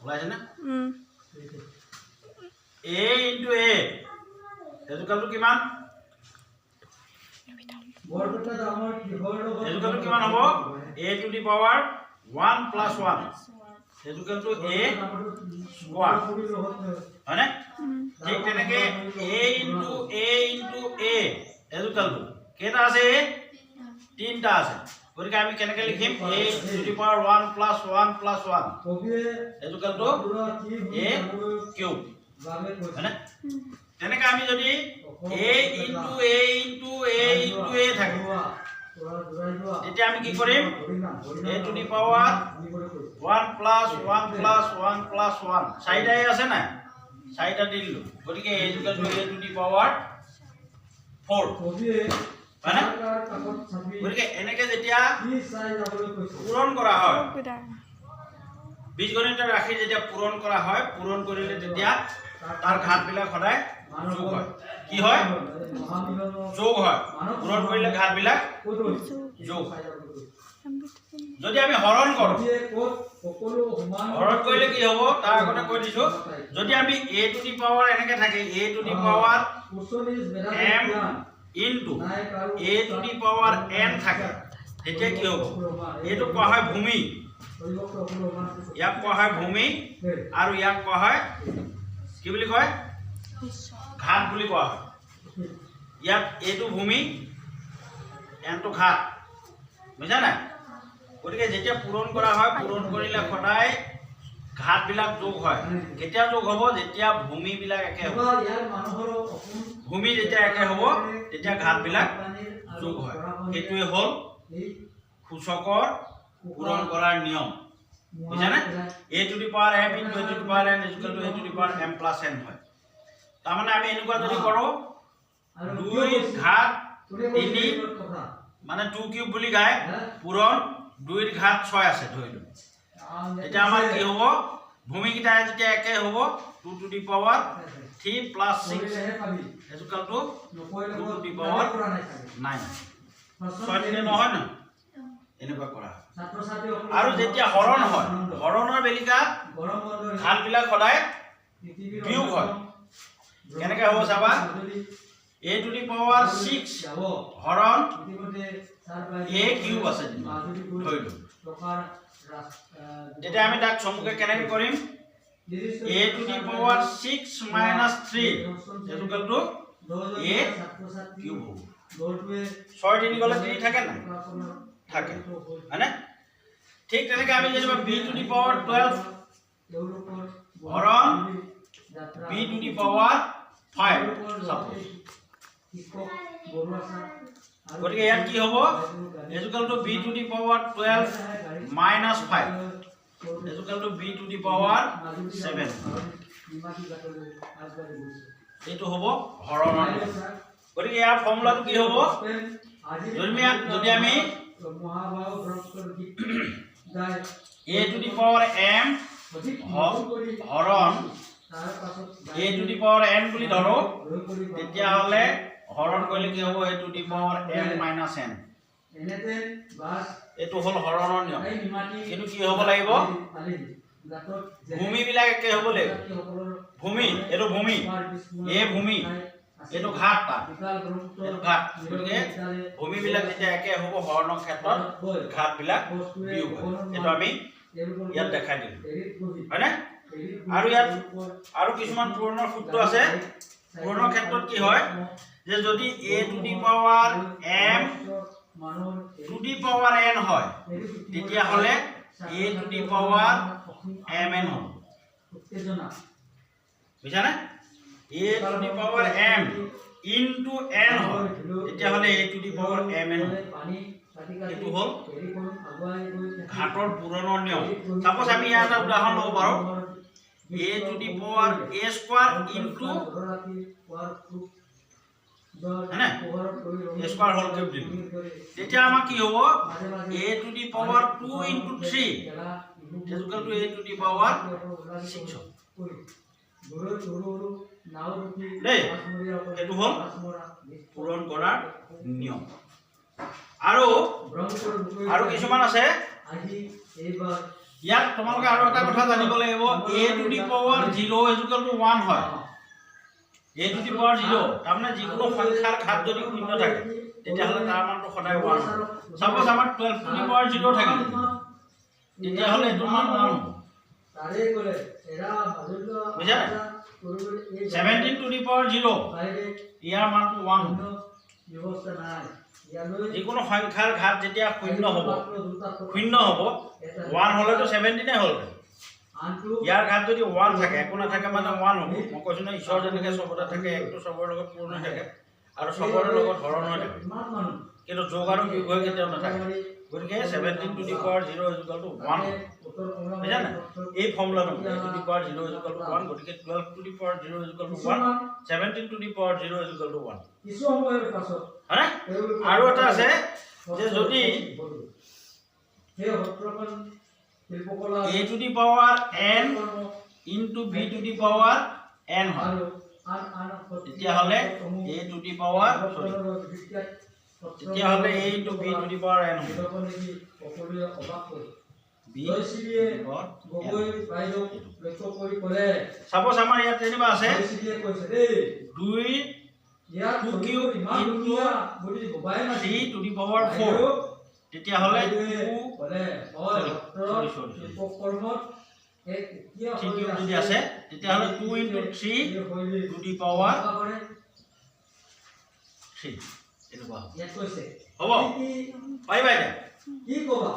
ওলাইছে না a into a এজুকালটো কিমান এজুকালটো কিমান হ'ব a to the power 1 plus 1 এজুকালটো a square হয়নে ঠিক তেনেকে a into a এজুকালটো কেটা আছে তিনটা আছে গতিকে আমি কেনেকৈ লিখিম a to the power 1 plus 1 plus 1 এজুকালটো a cube হয়নে তেনেকৈ আমি যদি a into a থাকে তেতিয়া আমি কি কৰিম a to the power 1 plus 1 plus 1 plus 1 চাৰিটাই আছে না চাৰিটা দিলো গতিকে a equal to a to the power 4 হয়নে গতিকে এনেকৈ যেতিয়া পূৰণ কৰা হয় বীজগণিতৰ ৰাশি যেতিয়া পূৰণ কৰা হয় পূৰণ কৰিলে তেতিয়া তাৰ ঘাতবিলাক সদায় যোগ হয় কি হয় যোগ হয় পূৰণ কৰিলে ঘাতবিলাক যোগ যদি আমি হৰণ কৰো হৰণ কৰিলে কি হ'ব তাৰ আগতে কৈ দিছো যদি আমি a to the power এনেকৈ থাকে a to the power m into a to the power n থাকে তেতিয়া কি হ'ব এইটো কোৱা হয় ভূমি ইয়াক কোৱা হয় ভূমি আৰু ইয়াক কোৱা হয় কি বুলি কয় ঘাত বুলি কোৱা হয় ইয়াত এইটো ভূমি এনটো ঘাত বুঝা না গতিকে যেতিয়া পূৰণ কৰা হয় পূৰণ কৰিলে সদায় ঘাতবিলাক যোগ হয় কেতিয়া যোগ হ'ব যেতিয়া ভূমিবিলাক একে হ'ব ভূমি যেতিয়া একে হ'ব তেতিয়া ঘাতবিলাক যোগ হয় এইটোৱে হ'ল সূচকৰ পূৰণ কৰাৰ নিয়ম বুঝা না a to the power m into a to the power n is equal to a to the power m plus n হয় তাৰ মানে আমি এনেকুৱা যদি কৰো 2 ঘাত 3 মানে 2 কিউব বুলি গায় পূৰণ 2 ৰ ঘাত 6 আছে ধৰিলো এটা আমাৰ কি হ'ব ভূমি কিটা যেতিয়া একে হ'ব 2 to the power 3 plus 6 is equal to 2 to the power 9 6 দিনে নহয় না এনেকুৱা কৰা আৰু যেতিয়া হৰণ হয় হৰণৰ বেলিকা ঘাতবিলাক সদায় বিয়োগ হয় কেনেকৈ হ'ব চাবা a to the power 6 হৰণ a কিউব আছে ধৰিলো তেতিয়া আমি তাক সমুখে কেনেকৈ কৰিম a to the power 6 minus 3 is equal to a cube হ'ব 6 3 গলে 3 থাকে না থাকে হয়নে ঠিক তেনেকৈ আমি যেনিবা b to the power 12 হৰণ b to the power 5 suppose গতিকে ইয়াত কি হ'ব is equal to b to the power 12 minus 5 is equal to b to the power 7 এইটো হ'ব হৰণৰ গতিকে ইয়াৰ ফৰ্মুলাটো কি হ'ব যদি আমি a to the power m হৰণ a to the power n বুলি ধৰো তেতিয়া হলে হৰণ কৰিলে কি হ'ব a to the power m minus n এটো হল হৰণৰ নিয়ম কিন্তু কি হ'ব লাগিব ভূমি বিলাক একে হ'ব লাগিব ভূমি এটো ভূমি এ ভূমি এটো ঘাত এটো ঘাত গতিকে ভূমি বিলাক যেতিয়া একে হ'ব হৰণৰ ক্ষেত্ৰত ঘাত বিলাক বিয়োগ হয় এটো আমি ইয়াত দেখাই দিলো হয়নে আৰু ইয়াত আৰু কিছুমান পূৰণৰ সূত্ৰ আছে পূৰণৰ ক্ষেত্ৰত কি হয় যে যদি a to the power m to the power n হয় তেতিয়া হলে a to the power mn হ'ব বুঝা না a to the power m into n হয় তেতিয়া হলে a to the power mn হ'ব এটো হল ঘাতৰ পূৰণৰ নিয়ম সাপোজ আমি এটা উদাহৰণ লব পাৰো a to the power a square into হয়নে a square whole cube দিলো তেতিয়া আমাৰ কি হ'ব a to the power 2 into 3 is equal to a to the power 6 দেই এটো হল পূৰণ কৰাৰ নিয়ম আৰু কিছুমান আছে ইয়াত তোমালোকে আৰু এটা কথা জানিব লাগিব a to the power 0 equal to 1 হয় a টু দি পাৱাৰ 0 তাৰমানে যিকোনো সংখ্যাৰ ঘাত যদি শূন্য থাকে তেতিয়াহ'লে তাৰ মানটো সদায় 1 হ'ব সাপোজ আমাৰ 12 টু দি পাৱাৰ 0 থাকে তেতিয়াহ'লে এইটো মান 1 হ'ব তাৰে কৰে এৰা ভাজুলো বুঝা 17 টু দি পাৱাৰ 0 ইয়াৰ মানটো 1 হ'ব ব্যৱস্থা নাই যিকোনো সংখ্যাৰ ঘাত যেতিয়া শূন্য হ'ব 1 হলেতো 17 হ'ল ইয়াৰ ঘাত যদি 1 থাকে একো নাথাকে মানে 1 হ'ব মই কৈছো না ঈশ্বৰ যেনেকৈ সবতে থাকে একটো সবৰ লগত পূৰ্ণ থাকে আৰু সবৰে লগত হৰণ হৈ থাকে কিন্তু যোগ আৰু বিয়োগ কেতিয়াও নাথাকে গতিকে 17 to the power 0 equal to 1 বুঝা না এই ফৰ্মুলাটো a to the power 0 equal to 1 গতিকে 12 to the power 0 equal to 1 17 to the power 0 equal to 1 কিছু সময়ৰ পাছত হয়নে আৰু এটা আছে যে যদি এই সূত্ৰখন শিল্পকলা a to the power n into b to the power n হয় তেতিয়াহ'লে a টু দি পাৱাৰ তেতিয়াহ'লে a into b to the power n হ'ব সকলোৱে অবাক কৰে বিচিয়ে গগৈ বাইদেউ লক্ষ্য কৰি কৰে সাপোজ আমাৰ ইয়াত যেনিবা আছে বিচিয়ে কৈছে দেই 2 ইয়াৰ 2 cube into 3 to the power 4 তেতিয়াহ'লে 2 বলে কৰ্মত এক ঠিক যদি আছে তেতিয়াহ'লে 2 ইনটু 3 টু দি পাৱাৰ 3 এনেকুৱা ইয়াত কৈছে হ'ব বাই বাই কি ক'বা